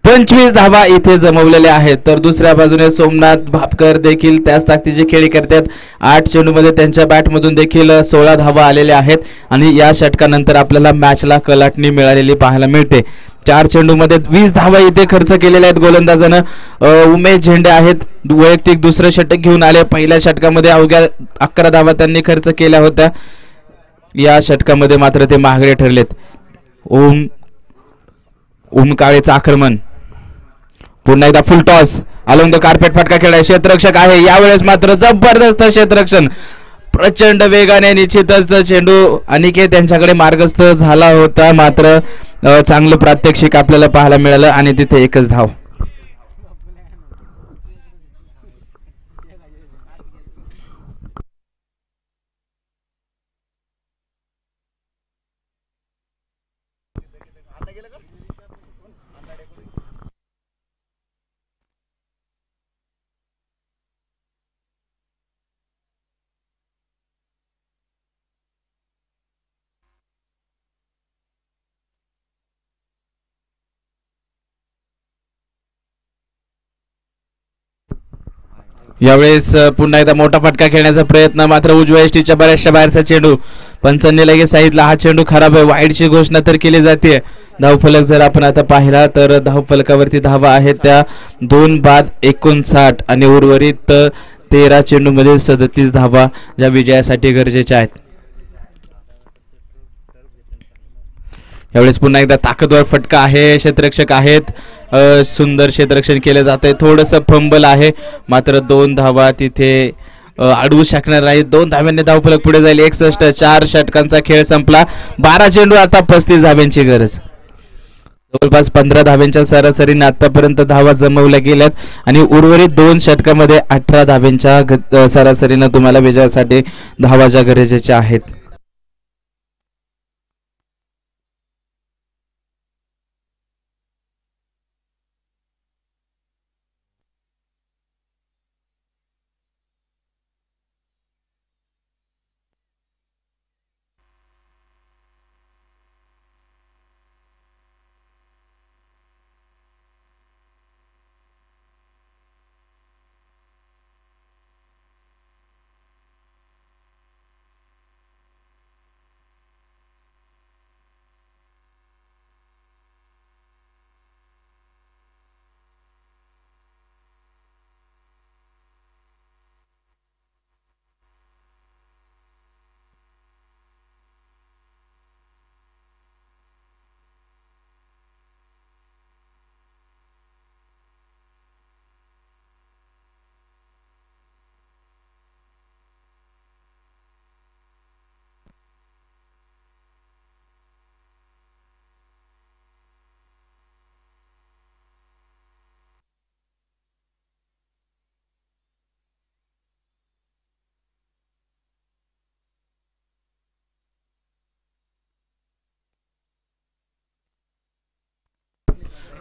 25 धावा इथे जमवलेल्या आहेत. तर दुसऱ्या बाजूने सोमनाथ भापकर देखील त्याच ताकदीची खेळी करतात. 8 चेंडू मध्ये त्यांच्या बॅट मधून देखील 16 धावा आलेल्या आहेत. आणि या षटकानंतर आपल्याला मॅचला कलाटणी मिळालेली पाहायला मिळते. 4 चेंडू मध्ये 20 धावा इथे खर्च केलेल्या आहेत गोलंदाजानं. उमेश झेंडे आहेत, वैयक्तिक दुसरं षटक घेऊन आले. पहिल्या षटकामध्ये अवघ्या 11 धावा त्यांनी खर्च केल्या होत्या. या षटकामध्ये मात्र ते महागडे ठरलेत. ओम काळेचं आक्रमण, पुन्हा एकदा फुल टॉस, अलोंग द कार्पेट फटका खेळाय. क्षेत्ररक्षक आहे, यावेळेस मात्र जबरदस्त क्षेत्ररक्षण, प्रचंड वेगाने. निश्चितच चेंडू अनिकेत यांच्याकडे मार्गस्थ झाला होता, मात्र चांगलं प्रात्यक्षिक आपल्याला पाहायला मिळालं आणि तिथे एकच धाव. यावेळेस पुन्हा एकदा मोठा फटका खेळण्याचा प्रयत्न, मात्र उजव्या यष्टीच्या बऱ्याचशा बाहेरचा चेंडू. पंचांनी लगेच सांगितलं हा चेंडू खराब आहे, वाईडची घोषणा तर केली जाते. धावफलक जर आपण आता पाहिला तर धावफलकावरती धावा आहेत त्या 2 बाद 59 आणि उर्वरित 13 चेंडू मध्ये 37 धावा ज्या विजयासाठी गरजेच्या आहेत. यावेळेस पुन्हा एकदा ताकदवर फटका आहे, क्षेत्ररक्षक आहेत, सुंदर क्षेत्ररक्षण केलं जातंय. थोडंसं फंबल आहे, मात्र 2 धावा तिथे अडवू शकणार नाही. 2 धाव्यांनी धावफलक पुढे जाईल. 61. 4 षटकांचा खेळ संपला. 12 चेंडू, आता 35 धाव्यांची गरज. जवळपास 15 धाव्यांच्या सरासरीने आतापर्यंत धावा जमवल्या गेल्यात आणि उर्वरित 2 षटकामध्ये 18 धाव्यांच्या सरासरीने तुम्हाला विजयासाठी धावा ज्या गरजेच्या आहेत.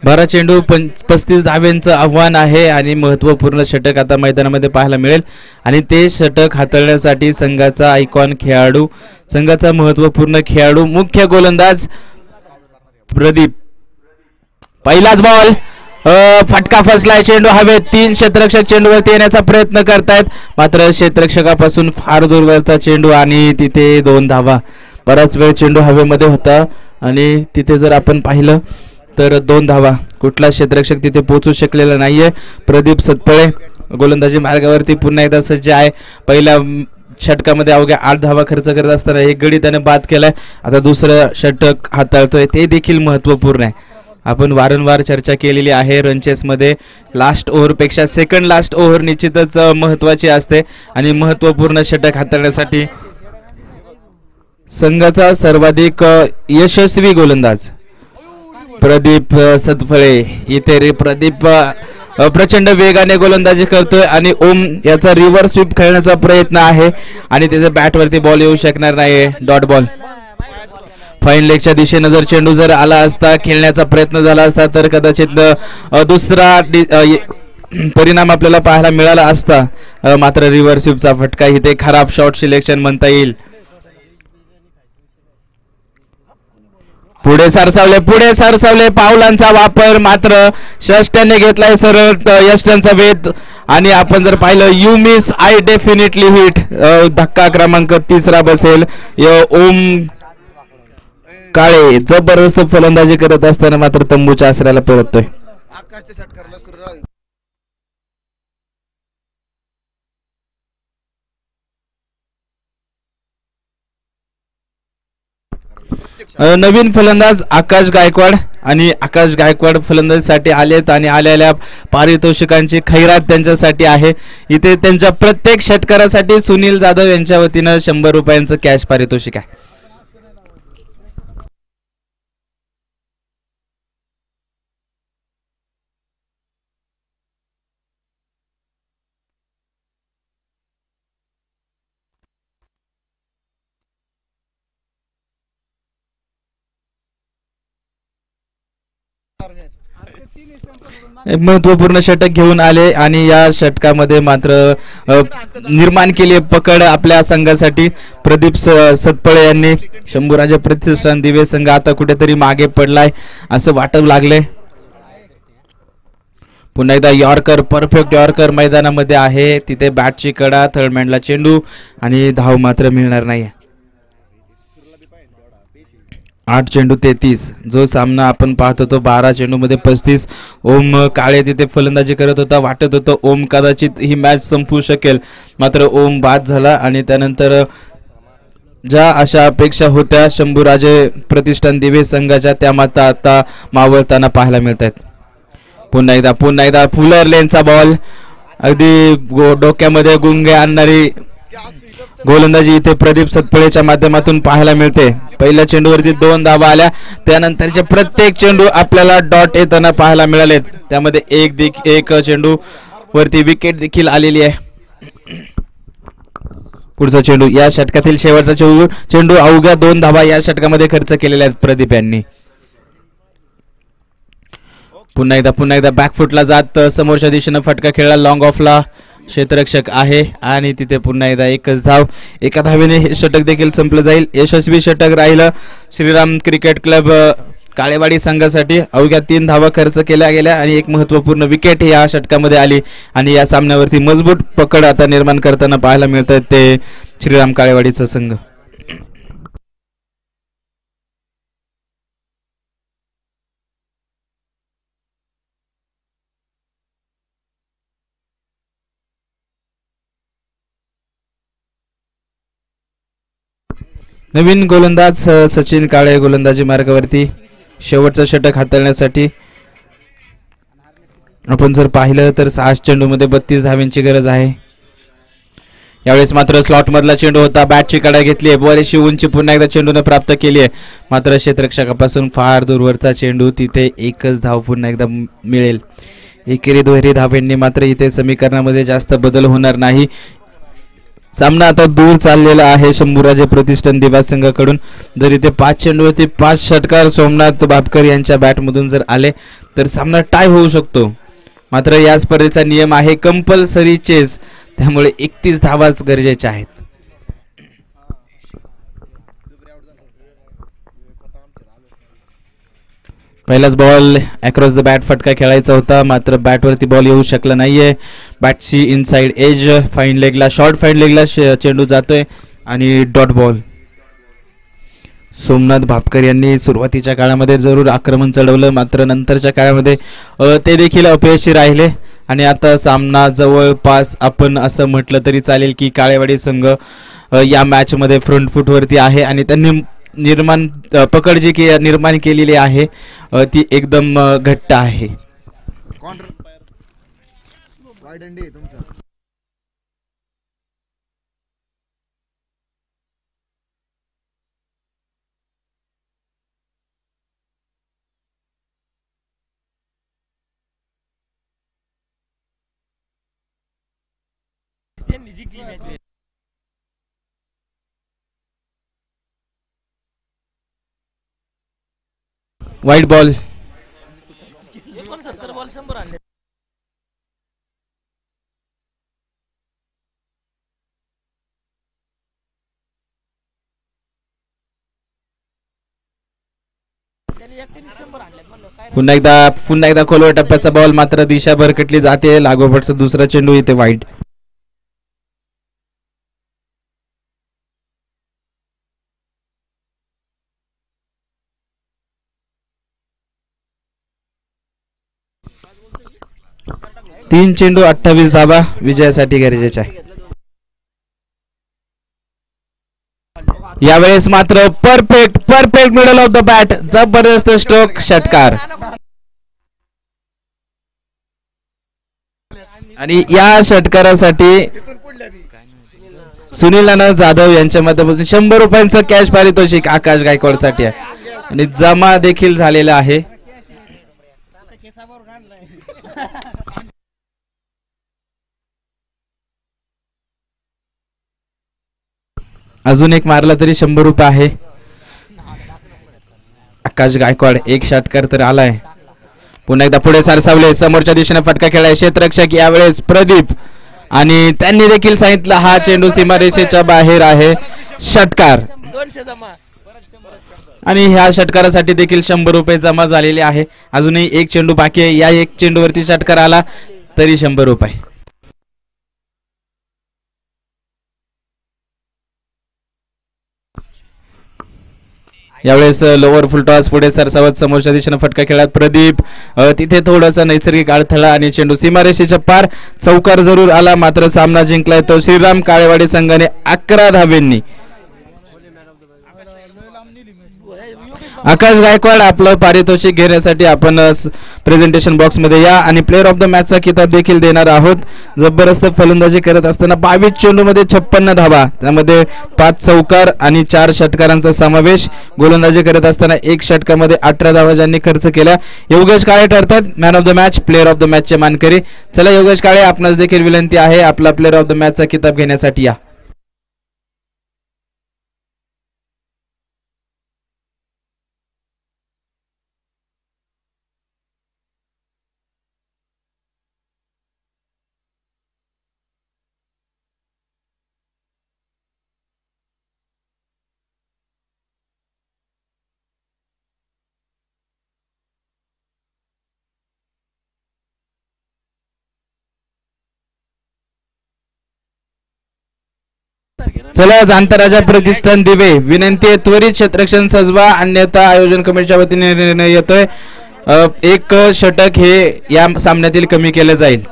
बारा चेंडू 35 धाव्यांचं आव्हान आहे आणि महत्त्वपूर्ण षटक आता मैदानामध्ये पाहायला मिळेल आणि ते षटक हाताळण्यासाठी संघाचा आयकॉन खेळाडू, संघाचा महत्त्वपूर्ण खेळाडू, मुख्य गोलंदाज प्रदीप. पहिलाच बॉल फटका फसलाय, चेंडू हवेत, 3 क्षेत्ररक्षक चेंडूवरती येण्याचा प्रयत्न करतायत, मात्र क्षेत्ररक्षकापासून फार दूरवरचा चेंडू आणि तिथे 2 धावा. बराच वेळ चेंडू हवेमध्ये होता आणि तिथे जर आपण पाहिलं तर 2 धावा. कुठला क्षेत्ररक्षक तिथे पोहोचू शकलेला नाहीये. प्रदीप सतपळे गोलंदाजी मार्गावरती पुन्हा एकदा सज्ज आहे. पहिल्या षटकामध्ये अवघ्या 8 धावा खर्च करत असताना एक गडी त्याने बाद केलाय. आता दुसरं षटक हाताळतोय, ते देखील महत्त्वपूर्ण आहे. आपण वारंवार चर्चा केलेली आहे रनचेसमध्ये लास्ट ओव्हरपेक्षा सेकंड लास्ट ओव्हर निश्चितच महत्त्वाची असते आणि महत्त्वपूर्ण षटक हाताळण्यासाठी संघाचा सर्वाधिक यशस्वी गोलंदाज प्रदीप सतफळे. इथे रे प्रदीप प्रचंड वेगाने गोलंदाजी करतोय आणि ओम याचा रिव्हर्स स्वीप खेळण्याचा प्रयत्न आहे आणि त्याच्या बॅटवरती बॉल येऊ शकणार नाही. Dot ball. फाईन लेगच्या दिशेने जर चेंडू जर आला असता, खेळण्याचा प्रयत्न झाला असता तर कदाचित दुसरा परिणाम आपल्याला पाहायला मिळाला असता. मात्र रिव्हर्स स्वीपचा फटका इथे खराब शॉट सिलेक्शन म्हणता येईल. पुढे सरसावले पावलांचा वापर, मात्र षष्ट्याने घेतलाय सरळ यष्ट्यांचा वेध आणि आपण जर पाहिलं you miss I definitely hit. धक्का क्रमांक 3 बसेल. ओम काळे जबरदस्त फलंदाजी करत असताना मात्र तंबूच्या आसऱ्याला परततोय. नवीन फलंदाज आकाश गायकवाड आणि आकाश गायकवाड फलंदाजीसाठी आलेत आणि आलेल्या पारितोषिकांची खैरात त्यांच्यासाठी आहे. इथे त्यांच्या प्रत्येक षटकारासाठी सुनील जाधव यांच्या वतीनं 100 रुपयांचं कॅश पारितोषिक आहे. एक महत्वपूर्ण षटक घेऊन आले आणि या षटकामध्ये मात्र निर्माण केली पकड आपल्या संघासाठी प्रदीप सतपळे यांनी. शंभूराजे प्रतिष्ठान दिवे संघ आता कुठेतरी मागे पडलाय असं वाटू लागले. पुन्हा एकदा यॉर्कर, परफेक्ट यॉर्कर मैदानामध्ये आहे. तिथे बॅटची कडा, थर्डमॅनला चेंडू आणि धाव मात्र मिळणार नाही. 8 चेंडू 33. जो सामना आपण पाहत होतो 12 चेंडूमध्ये 35. ओम काळे तिथे फलंदाजी करत होता. वाटत होतं ओम कदाचित ही मॅच संपवू शकेल, मात्र ओम बाद झाला आणि त्यानंतर ज्या अशा अपेक्षा होत्या शंभूराजे प्रतिष्ठान दिवे संघाच्या त्या मात्र आता मावळताना पाहायला मिळत आहेत. पुन्हा एकदा फुलर लेनचा बॉल, अगदी डोक्यामध्ये गुंगे आणणारी गोलंदाजी इथे प्रदीप सतपळेच्या माध्यमातून पाहायला मिळते. पहिल्या चेंडूवरती 2 धावा आल्या, त्यानंतरचे प्रत्येक चेंडू आपल्याला डॉट येताना पाहायला मिळालेत. त्यामध्ये एक चेंडू वरती विकेट देखील आलेली आहे. पुढचा चेंडू, या षटकातील शेवटचा चेंडू अवघ्या 2 धावा या षटकामध्ये खर्च केलेल्या आहेत प्रदीप यांनी. पुन्हा एकदा बॅकफुटला जात समोरच्या दिशेनं फटका खेळला. लॉंग ऑफला क्षेत्ररक्षक आहे आणि तिथे पुन्हा एकदा एकच धाव. एका धावेने हे षटक देखील संपलं जाईल. यशस्वी षटक राहिलं श्रीराम क्रिकेट क्लब काळेवाडी संघासाठी. अवघ्या 3 धावा खर्च केल्या गेल्या आणि एक महत्वपूर्ण विकेट या षटकामध्ये आली आणि या सामन्यावरती मजबूत पकड आता निर्माण करताना पाहायला मिळतात ते श्रीराम काळेवाडीचा संघ. नवीन गोलंदाज सचिन काळे गोलंदाजी मार्गावरती शेवटचं षटक हाताळण्यासाठी. आपण जर पाहिलं तर 6 चेंडूमध्ये 32 धावांची गरज आहे. यावेळेस मात्र स्लॉट मधला चेंडू होता, बॅटची कडा घेतली आहे, बरीचशी उंची पुन्हा एकदा चेंडूने प्राप्त केली आहे, मात्र क्षेत्ररक्षकापासून फार दूरवरचा चेंडू. तिथे एकच धाव पुन्हा एकदा मिळेल. एकेरी दुहेरी धावांनी मात्र इथे समीकरणामध्ये जास्त बदल होणार नाही. सामना आता दूर चाललेला आहे शंभूराजे प्रतिष्ठान दिवा संघाकडून. जर इथे 5 चेंडूवरती 5 षटकार सोमनाथ बापकर यांच्या बॅटमधून जर आले तर सामना टाय होऊ शकतो. मात्र या स्पर्धेचा नियम आहे कंपल्सरी चेस, त्यामुळे 31 धावाच गरजेच्या आहेत. पहिलाच बॉल अक्रॉस द बॅट फटका खेळायचा होता, मात्र बॅटवरती बॉल येऊ शकला नाहीये. बॅटची इनसाइड एज, फाईन लेगला, शॉर्ट फाईन लेगला चेंडू जातोय आणि डॉट बॉल. सोमनाथ भापकर यांनी सुरुवातीच्या काळामध्ये जरूर आक्रमण चढवलं, मात्र नंतरच्या काळामध्ये ते देखील अपयशी राहिले आणि आता सामना जवळपास आपण असं म्हटलं तरी चालेल की काळेवाडी संघ या मॅचमध्ये फ्रंट फूटवरती आहे आणि त्यांनी पकड जी निर्माण केलेली आहे ती एकदम घट्ट आहे. वाईट बॉल. पुन्हा एकदा खोलवर टप्प्याचा बॉल, मात्र दिशा भरकटली जाते. लागोपाठचा दुसरा चेंडू इथे वाईट. तीन चेंडू 28 धाबा विजयासाठी गरजेचे आहे. यावेळेस मात्र perfect middle of the bat, जबरदस्त स्ट्रोक, षटकार. आणि या षटकारासाठी सुनील नाना जाधव यांच्या माध्यमातून 100 रुपयांचं कॅश पारितोषिक आकाश गायकवाड साठी आहे आणि जमा देखील झालेला आहे. अजून एक मारला तरी 100 रुपये आहे. आकाश गायकवाड एक षटकार तर आलाय. पुन्हा एकदा पुढे सरसावले, समोरच्या दिशेने फटका खेळाय क्षेत्ररक्षक यावेळेस प्रदीप आणि त्यांनी देखील सांगितलं हा चेंडू सीमारेषेच्या बाहेर आहे, षटकार. आणि ह्या षटकारासाठी देखील 100 रुपये जमा झालेले आहे. अजूनही एक चेंडू बाकी आहे. या एक चेंडूवरती षटकार आला तरी 100 रुपये. यावेळेस लोअर फुलटॉस पुढे सरसावत समोरच्या दिशेने फटका खेळत प्रदीप, तिथे थोडासा नैसर्गिक अडथळा आणि चेंडू सीमारेषेच्या पार. चौकार जरूर आला, मात्र सामना जिंकलाय तो श्रीराम काळेवाडी संघाने 11 धावेंनी. आकाश गायकवाड आपलं पारितोषिक घेण्यासाठी आपण प्रेझेंटेशन बॉक्स मध्ये या आणि प्लेअर ऑफ द मॅचचा किताब देखील देणार आहोत. जबरदस्त फलंदाजी करत असताना 22 चेंडूमध्ये 56 धावा, त्यामध्ये 5 चौकार आणि 4 षटकारांचा समावेश. गोलंदाजी करत असताना 1 षटकामध्ये 18 धावा ज्यांनी खर्च केल्या. योगेश काळे ठरतात man of the match, player of the मॅचचे मानकरी. चला योगेश काळे, आपणास देखील विनंती आहे आपला प्लेअर ऑफ द मॅचचा किताब घेण्यासाठी या. चला जाणता राजा प्रतिष्ठान दिवे, विनंती आहे त्वरित क्षेत्ररक्षण सजवा, अन्यथा आयोजन कमिटीच्या वतीने निर्णय येतोय एक षटक हे या सामन्यातील कमी केले जाईल.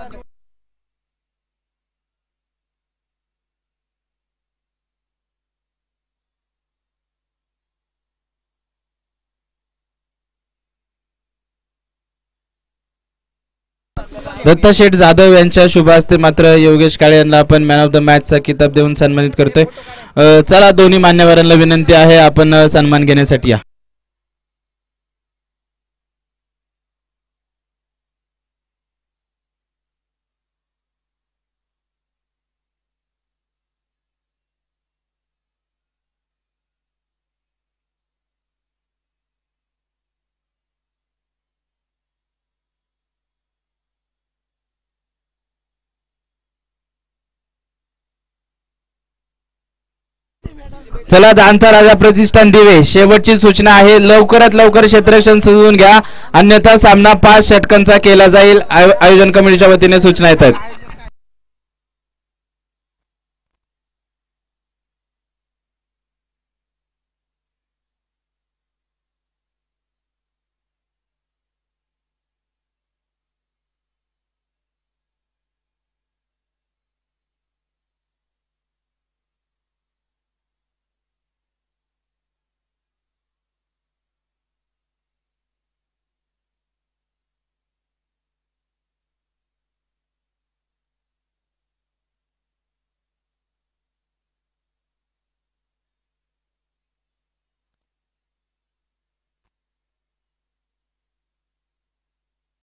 दत्ता शेठ जाधव यांच्या शुभ हस्ते मात्र योगेश काळे यांना आपण मॅन ऑफ द मॅचचा किताब देऊन सन्मानित करतोय. चला दोन्ही मान्यवरांना विनंती आहे आपण सन्मान घेण्यासाठी या. चला दांता राजा प्रतिष्ठान दिवे शेवटची सूचना आहे, लवकरात लवकर क्षेत्ररक्षण सजवून घ्या अन्यथा सामना 5 षटकांचा केला जाईल. आयोजन कमिटीच्या वतीने सूचना येतात.